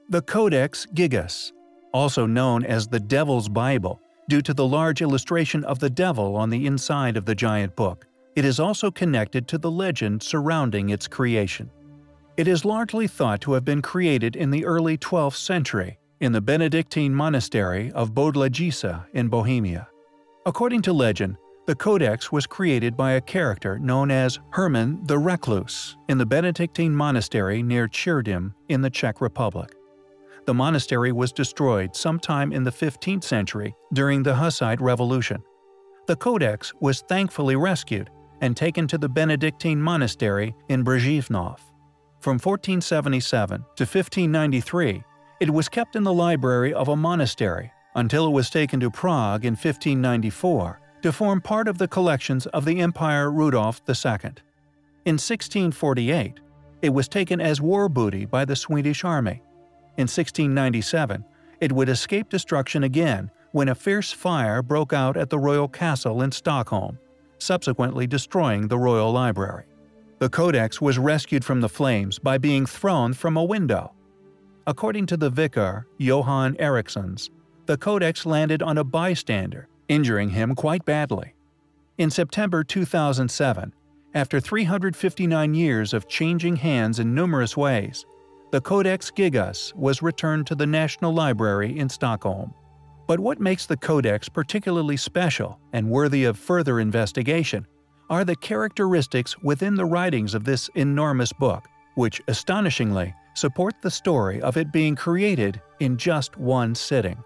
The Codex Gigas, also known as the Devil's Bible, due to the large illustration of the devil on the inside of the giant book, it is also connected to the legend surrounding its creation. It is largely thought to have been created in the early 12th century in the Benedictine monastery of Bodlajica in Bohemia. According to legend, the Codex was created by a character known as Herman the Recluse in the Benedictine monastery near Chirdim in the Czech Republic. The monastery was destroyed sometime in the 15th century during the Hussite Revolution. The Codex was thankfully rescued and taken to the Benedictine monastery in Břevnov. From 1477 to 1593, it was kept in the library of a monastery until it was taken to Prague in 1594 to form part of the collections of the Emperor Rudolf II. In 1648, it was taken as war booty by the Swedish army. In 1697, it would escape destruction again when a fierce fire broke out at the royal castle in Stockholm, subsequently destroying the royal library. The Codex was rescued from the flames by being thrown from a window. According to the vicar, Johan Erikssons, the Codex landed on a bystander, injuring him quite badly. In September 2007, after 359 years of changing hands in numerous ways, the Codex Gigas was returned to the National Library in Stockholm. But what makes the Codex particularly special and worthy of further investigation are the characteristics within the writings of this enormous book, which astonishingly support the story of it being created in just one sitting.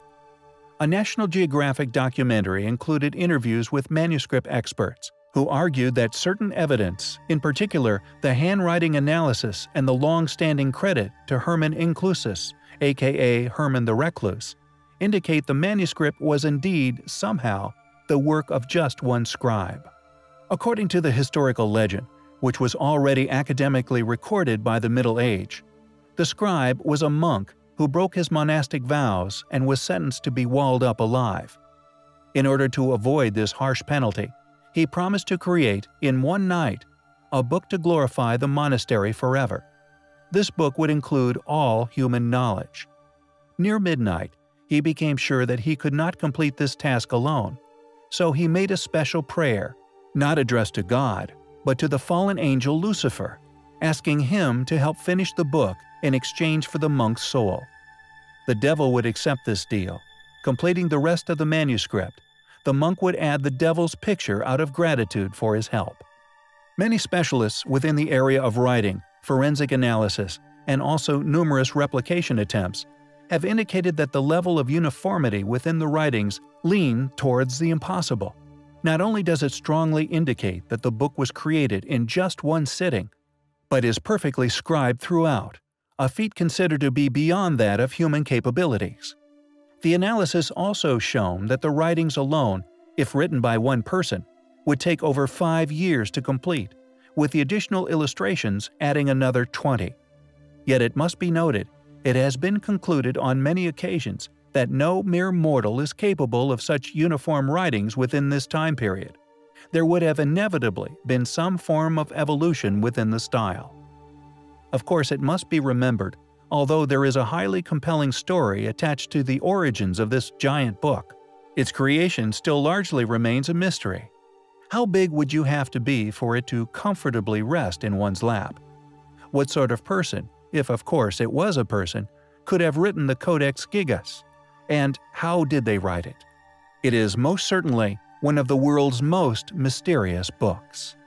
A National Geographic documentary included interviews with manuscript experts who argued that certain evidence, in particular the handwriting analysis and the long-standing credit to Herman Inclusus, aka Herman the Recluse, indicate the manuscript was indeed, somehow, the work of just one scribe. According to the historical legend, which was already academically recorded by the Middle Age, the scribe was a monk who broke his monastic vows and was sentenced to be walled up alive. In order to avoid this harsh penalty, he promised to create, in one night, a book to glorify the monastery forever. This book would include all human knowledge. Near midnight, he became sure that he could not complete this task alone, so he made a special prayer, not addressed to God, but to the fallen angel Lucifer, asking him to help finish the book in exchange for the monk's soul. The devil would accept this deal. Completing the rest of the manuscript, the monk would add the devil's picture out of gratitude for his help. Many specialists within the area of writing, forensic analysis, and also numerous replication attempts have indicated that the level of uniformity within the writings lean towards the impossible. Not only does it strongly indicate that the book was created in just one sitting, but is perfectly scribed throughout, a feat considered to be beyond that of human capabilities. The analysis also shown that the writings alone, if written by one person, would take over 5 years to complete, with the additional illustrations adding another 20. Yet it must be noted, it has been concluded on many occasions that no mere mortal is capable of such uniform writings within this time period. There would have inevitably been some form of evolution within the style. Of course, it must be remembered, although there is a highly compelling story attached to the origins of this giant book, its creation still largely remains a mystery. How big would you have to be for it to comfortably rest in one's lap? What sort of person, if of course it was a person, could have written the Codex Gigas? And how did they write it? It is most certainly one of the world's most mysterious books.